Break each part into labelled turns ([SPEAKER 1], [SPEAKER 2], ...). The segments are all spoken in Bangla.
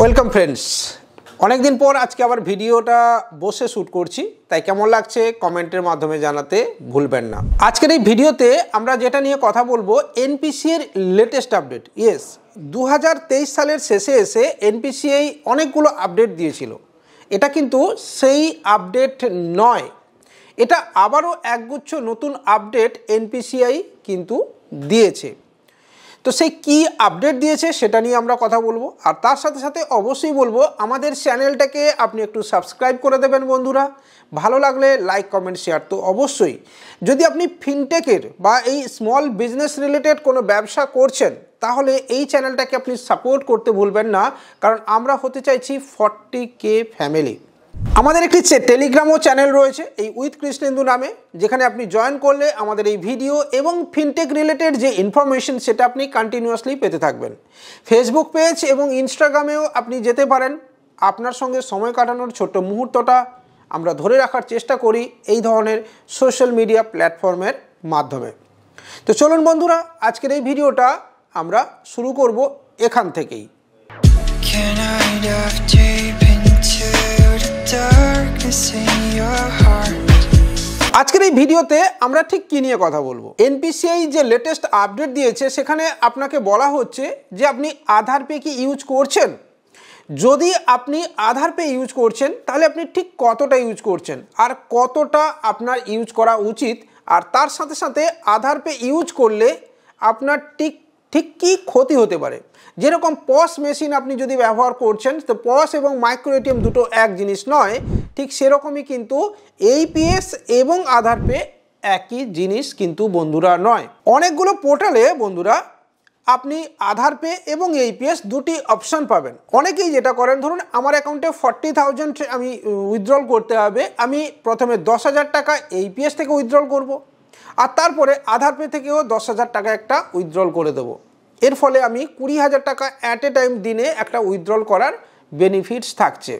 [SPEAKER 1] ওয়েলকাম ফ্রেন্ডস, অনেক দিন পর আজকে আবার ভিডিওটা বসে শ্যুট করছি, তাই কেমন লাগছে কমেন্টের মাধ্যমে জানাতে ভুলবেন না। আজকের এই ভিডিওতে আমরা যেটা নিয়ে কথা বলবো এনপিসিআই লেটেস্ট আপডেট। ইয়েস, 2023 সালের শেষে এসে এনপিসিআই অনেকগুলো আপডেট দিয়েছিল। এটা কিন্তু সেই আপডেট নয়, এটা আবারও একগুচ্ছ নতুন আপডেট এনপিসিআই কিন্তু দিয়েছে। তো সেই কী আপডেট দিয়েছে সেটা নিয়ে আমরা কথা বলবো, আর তার সাথে সাথে অবশ্যই বলবো আমাদের চ্যানেলটাকে আপনি একটু সাবস্ক্রাইব করে দেবেন বন্ধুরা। ভালো লাগলে লাইক কমেন্ট শেয়ার তো অবশ্যই। যদি আপনি ফিনটেকের বা এই স্মল বিজনেস রিলেটেড কোনো ব্যবসা করছেন তাহলে এই চ্যানেলটাকে আপনি সাপোর্ট করতে ভুলবেন না, কারণ আমরা হতে চাইছি 40K ফ্যামিলি। আমাদের একটি টেলিগ্রামও চ্যানেল রয়েছে এই উইথ কৃষ্ণেন্দু নামে, যেখানে আপনি জয়েন করলে আমাদের এই ভিডিও এবং ফিনটেক রিলেটেড যে ইনফরমেশন সেটা আপনি কন্টিনিউয়াসলি পেতে থাকবেন। ফেসবুক পেজ এবং ইনস্টাগ্রামেও আপনি যেতে পারেন। আপনার সঙ্গে সময় কাটানোর ছোট্ট মুহূর্তটা আমরা ধরে রাখার চেষ্টা করি এই ধরনের সোশ্যাল মিডিয়া প্ল্যাটফর্মের মাধ্যমে। তো চলুন বন্ধুরা, আজকের এই ভিডিওটা আমরা শুরু করব এখান থেকেই। আজকের এই ভিডিওতে আমরা ঠিক কী নিয়ে কথা বলবো। এনপিসিআই যে লেটেস্ট আপডেট দিয়েছে সেখানে আপনাকে বলা হচ্ছে যে আপনি আধার পে কি ইউজ করছেন। যদি আপনি আধার পে ইউজ করছেন তাহলে আপনি ঠিক কতটা ইউজ করছেন আর কতটা আপনার ইউজ করা উচিত, আর তার সাথে সাথে আধার পে ইউজ করলে আপনার ঠিক কী ক্ষতি হতে পারে। যেরকম পস মেশিন আপনি যদি ব্যবহার করছেন, তো পস এবং মাইক্রো এটিএম দুটো এক জিনিস নয়, ঠিক সেরকমই কিন্তু এইপিএস এবং আধার পে একই জিনিস কিন্তু বন্ধুরা নয়। অনেকগুলো পোর্টালে বন্ধুরা আপনি আধার পে এবং এইপিএস দুটি অপশান পাবেন। অনেকেই যেটা করেন, ধরুন আমার অ্যাকাউন্টে 40,000 আমি উইথড্রল করতে হবে, আমি প্রথমে 10,000 টাকা এইপিএস থেকে উইথড্রল করব, আর তারপরে আধার পে থেকেও 10,000 টাকা একটা উইথড্রল করে দেবো। এর ফলে আমি 20,000 টাকা অ্যাট এ টাইম দিনে একটা উইথড্রল করার বেনিফিটস থাকছে।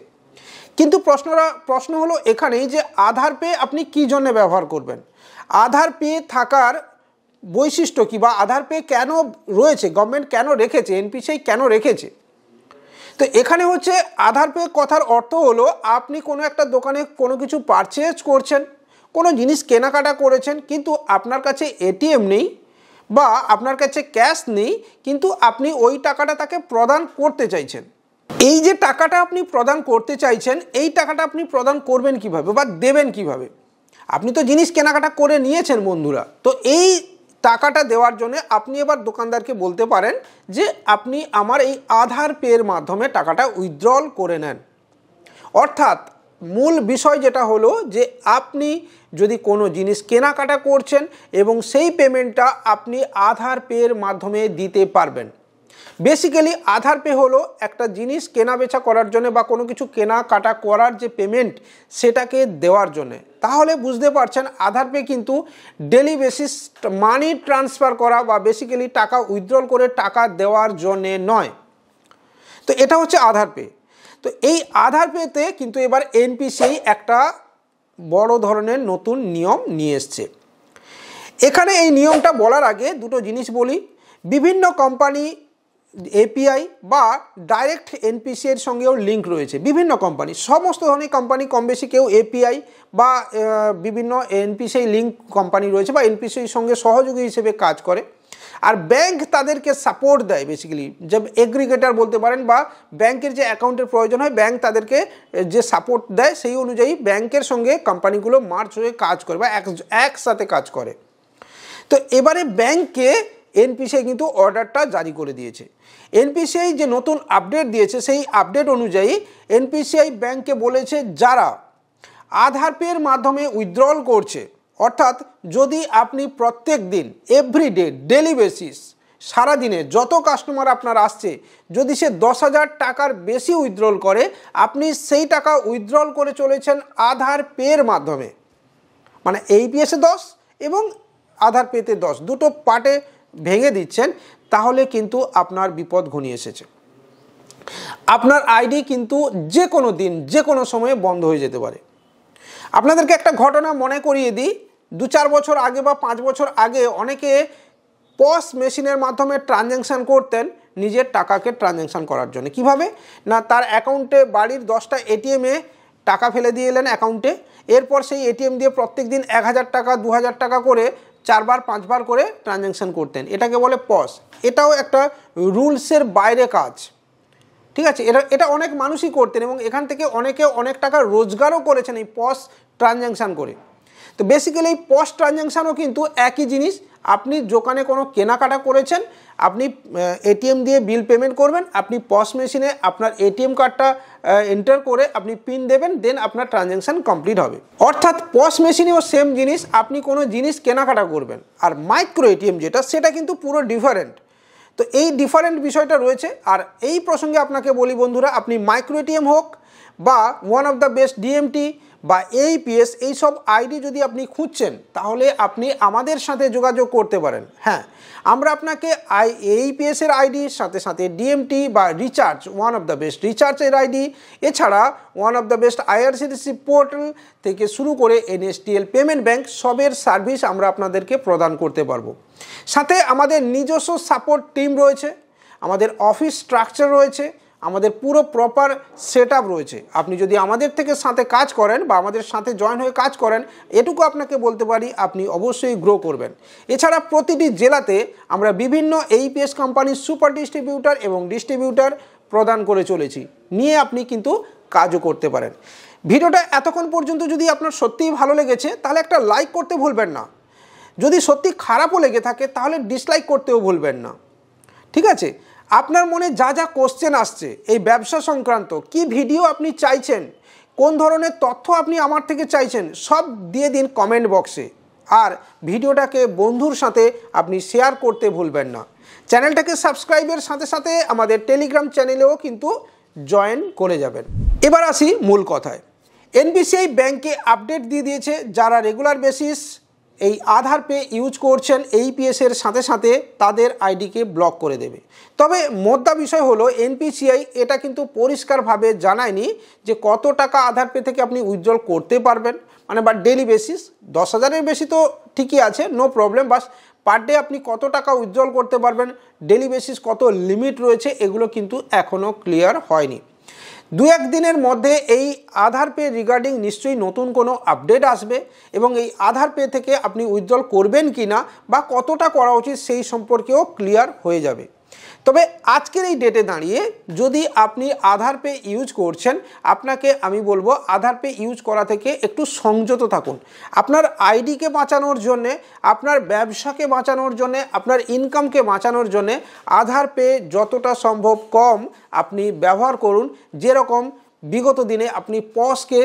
[SPEAKER 1] কিন্তু প্রশ্ন হলো এখানেই যে আধার পে আপনি কী জন্য ব্যবহার করবেন, আধার পে থাকার বৈশিষ্ট্য কী, বা আধার পে কেন রয়েছে, গভর্নমেন্ট কেন রেখেছে, এনপিসিআই কেন রেখেছে। তো এখানে হচ্ছে আধার পে কথার অর্থ হলো আপনি কোনো একটা দোকানে কোনো কিছু পারচেজ করছেন, কোনো জিনিস কেনাকাটা করেছেন, কিন্তু আপনার কাছে এটিএম নেই বা আপনার কাছে ক্যাশ নেই, কিন্তু আপনি ওই টাকাটা তাকে প্রদান করতে চাইছেন। এই যে টাকাটা আপনি প্রদান করতে চাইছেন, এই টাকাটা আপনি প্রদান করবেন কিভাবে বা দেবেন কিভাবে। আপনি তো জিনিস কেনাকাটা করে নিয়েছেন বন্ধুরা, তো এই টাকাটা দেওয়ার জন্য আপনি এবার দোকানদারকে বলতে পারেন যে আপনি আমার এই আধার পের মাধ্যমে টাকাটা উইথড্রল করে নেন। অর্থাৎ মূল বিষয় যেটা হলো যে আপনি যদি কোনো জিনিস কেনাকাটা করছেন এবং সেই পেমেন্টটা আপনি আধার পের মাধ্যমে দিতে পারবেন। বেসিক্যালি আধার পে হলো একটা জিনিস কেনা বেচা করার জন্য বা কোনো কিছু কেনাকাটা করার যে পেমেন্ট সেটাকে দেওয়ার জন্য। তাহলে বুঝতে পারছেন আধার পে কিন্তু ডেলি বেসিস মানি ট্রান্সফার করা বা বেসিক্যালি টাকা উইথড্রল করে টাকা দেওয়ার জন্যে নয়। তো এটা হচ্ছে আধার পে। তো এই আধার পেতে কিন্তু এবার এনপিসিআই একটা বড় ধরনের নতুন নিয়ম নিয়ে এসছে। এখানে এই নিয়মটা বলার আগে দুটো জিনিস বলি। বিভিন্ন কোম্পানি এপিআই বা ডাইরেক্ট এনপিসিআইয়ের সঙ্গেও লিঙ্ক রয়েছে। বিভিন্ন কোম্পানি, সমস্ত ধরনের কোম্পানি কম বেশি কেউ এপিআই বা বিভিন্ন এনপিসিআই লিঙ্ক কোম্পানি রয়েছে বা এনপিসিআইয়ের সঙ্গে সহযোগী হিসেবে কাজ করে। আর ব্যাংক তাদেরকে সাপোর্ট দেয়, বেসিক্যালি যে এগ্রিগেটর বলতে পারেন, বা ব্যাংকের যে অ্যাকাউন্টের প্রয়োজন হয় ব্যাংক তাদেরকে যে সাপোর্ট দেয় সেই অনুযায়ী ব্যাংকের সঙ্গে কোম্পানিগুলো মার্জ হয়ে কাজ করে বা একসাথে কাজ করে। তো এবারে ব্যাংকে এনপিসিআই কিন্তু অর্ডারটা জারি করে দিয়েছে। এনপিসিআই যে নতুন আপডেট দিয়েছে সেই আপডেট অনুযায়ী এনপিসিআই ব্যাংককে বলেছে যারা আধার পের মাধ্যমে উইথড্রল করছে, অর্থাৎ যদি আপনি প্রত্যেক দিন এভরিডে ডেলি বেসিস সারাদিনে যত কাস্টমার আপনার আসছে, যদি সে 10,000 টাকার বেশি উইথড্রল করে, আপনি সেই টাকা উইথড্রল করে চলেছেন আধার পের মাধ্যমে, মানে এইপিএসে 10 এবং আধার পেতে 10, দুটো পার্টে ভেঙে দিচ্ছেন, তাহলে কিন্তু আপনার বিপদ ঘনিয়ে এসেছে। আপনার আইডি কিন্তু যে কোনো দিন যে কোনো সময়ে বন্ধ হয়ে যেতে পারে। আপনাদেরকে একটা ঘটনা মনে করিয়ে দিই। 2-4 বছর আগে বা 5 বছর আগে অনেকে পস মেশিনের মাধ্যমে ট্রানজ্যাকশান করতেন, নিজের টাকাকে ট্রানজ্যাকশান করার জন্য। কিভাবে না, তার অ্যাকাউন্টে বাড়ির 10টা এটিএমে টাকা ফেলে দিয়ে এলেন অ্যাকাউন্টে, এরপর সেই এটিএম দিয়ে প্রত্যেক দিন 1000 টাকা 2000 টাকা করে 4বার 5বার করে ট্রানজ্যাকশান করতেন। এটাকে বলে পস। এটাও একটা রুলসের বাইরে কাজ, ঠিক আছে। এটা অনেক মানুষই করতেন এবং এখান থেকে অনেকে অনেক টাকা রোজগারও করেছেন এই পস ট্রানজ্যাকশান করে। তো বেসিক্যালি এই পস ট্রানজ্যাকশানও কিন্তু একই জিনিস। আপনি দোকানে কোনো কেনাকাটা করেছেন, আপনি এটিএম দিয়ে বিল পেমেন্ট করবেন, আপনি পস মেশিনে আপনার এটিএম কার্ডটা এন্টার করে আপনি পিন দেবেন, দেন আপনার ট্রানজ্যাকশান কমপ্লিট হবে। অর্থাৎ পস মেশিনেও সেম জিনিস, আপনি কোনো জিনিস কেনাকাটা করবেন। আর মাইক্রো এটিএম যেটা, সেটা কিন্তু পুরো ডিফারেন্ট। তো এই ডিফারেন্ট বিষয়টা রয়েছে। আর এই প্রসঙ্গে আপনাকে বলি বন্ধুরা, আপনি মাইক্রো এটিএম হোক বা one of the best DMT বা এইপিএস, এইসব আইডি যদি আপনি খুঁজছেন তাহলে আপনি আমাদের সাথে যোগাযোগ করতে পারেন। হ্যাঁ, আমরা আপনাকে এইপিএসের আইডির সাথে সাথে ডিএমটি বা recharge, one of the best রিচার্জের আইডি, এছাড়া one of the best IRCTC portal থেকে শুরু করে এনএসডিএল পেমেন্ট ব্যাংক, সবের সার্ভিস আমরা আপনাদেরকে প্রদান করতে পারবো। সাথে আমাদের নিজস্ব সাপোর্ট টিম রয়েছে, আমাদের অফিস স্ট্রাকচার রয়েছে, আমাদের পুরো প্রপার সেট আপ রয়েছে। আপনি যদি আমাদের থেকে সাথে কাজ করেন বা আমাদের সাথে জয়েন হয়ে কাজ করেন, এটুকু আপনাকে বলতে পারি আপনি অবশ্যই গ্রো করবেন। এছাড়া প্রতিটি জেলাতে আমরা বিভিন্ন এইপিএস কোম্পানির সুপার ডিস্ট্রিবিউটার এবং ডিস্ট্রিবিউটার প্রদান করে চলেছি, নিয়ে আপনি কিন্তু কাজও করতে পারেন। ভিডিওটা এতক্ষণ পর্যন্ত যদি আপনার সত্যিই ভালো লেগেছে তাহলে একটা লাইক করতে ভুলবেন না। যদি সত্যি খারাপও লেগে থাকে তাহলে ডিসলাইক করতেও ভুলবেন না, ঠিক আছে। আপনার মনে যা যা কোশ্চেন আসছে এই ব্যবসা সংক্রান্ত, কি ভিডিও আপনি চাইছেন, কোন ধরনের তথ্য আপনি আমার থেকে চাইছেন, সব দিয়ে দিন কমেন্ট বক্সে। আর ভিডিওটাকে বন্ধুর সাথে আপনি শেয়ার করতে ভুলবেন না। চ্যানেলটাকে সাবস্ক্রাইবের সাথে সাথে আমাদের টেলিগ্রাম চ্যানেলেও কিন্তু জয়েন করে যাবেন। এবার আসি মূল কথায়। এনপিসিআই ব্যাংকে আপডেট দিয়ে দিয়েছে, যারা রেগুলার বেসিস এই আধার পে ইউজ করছেন এইপিএসের সাথে সাথে তাদের আইডিকে ব্লক করে দেবে। তবে মোদ্দা বিষয় হলো এনপিসিআই এটা কিন্তু পরিষ্কারভাবে জানায়নি যে কত টাকা আধার পে থেকে আপনি উইথড্রল করতে পারবেন, মানে বা ডেলি বেসিস। 10,000-এর বেশি তো ঠিকই আছে, নো প্রবলেম, বাস পার ডে আপনি কত টাকা উইথড্রল করতে পারবেন, ডেলি বেসিস কত লিমিট রয়েছে, এগুলো কিন্তু এখনও ক্লিয়ার হয়নি। 2-1 দিনের মধ্যে এই আধার পে রিগার্ডিং নিশ্চয়ই নতুন কোনো আপডেট আসবে এবং এই আধার পে থেকে আপনি উইথড্রল করবেন কি না বা কতটা করা উচিত সেই সম্পর্কেও ক্লিয়ার হয়ে যাবে। তবে আজকের এই ডেটে দাঁড়িয়ে যদি আপনি আধার পে ইউজ করছেন, আপনাকে আমি বলবো আধার পে ইউজ করা থেকে একটু সংযত থাকুন। আপনার আইডিকে বাঁচানোর জন্যে, আপনার ব্যবসাকে বাঁচানোর জন্যে, আপনার ইনকামকে বাঁচানোর জন্যে আধার পে যতটা সম্ভব কম আপনি ব্যবহার করুন। যেরকম বিগত দিনে আপনি পসকে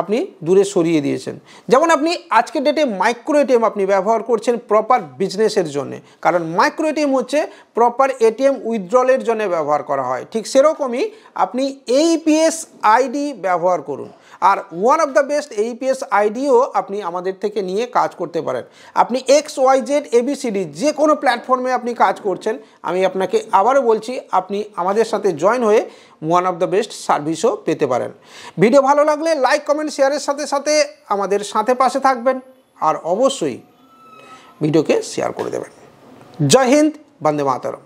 [SPEAKER 1] আপনি দূরে সরিয়ে দিয়েছেন, যেমন আপনি আজকের ডেটে মাইক্রো এটিএম আপনি ব্যবহার করছেন প্রপার বিজনেসের জন্য, কারণ মাইক্রো এটিএম হচ্ছে প্রপার এটিএম উইথড্রলের জন্য ব্যবহার করা হয়। ঠিক সেরকমই আপনি এইপিএস আইডি ব্যবহার করুন। আর one of the best AePS আইডিও আপনি আমাদের থেকে নিয়ে কাজ করতে পারেন। আপনি XYZ ABCD যে কোনো প্ল্যাটফর্মে আপনি কাজ করছেন, আমি আপনাকে আবারও বলছি আপনি আমাদের সাথে জয়েন হয়ে ওয়ান অফ দ্য বেস্ট সার্ভিসও পেতে পারেন। ভিডিও ভালো লাগলে লাইক কমেন্ট শেয়ারের সাথে সাথে আমাদের সাথে পাশে থাকবেন আর অবশ্যই ভিডিওকে শেয়ার করে দেবেন। জয় হিন্দ, বন্দে মাতরম।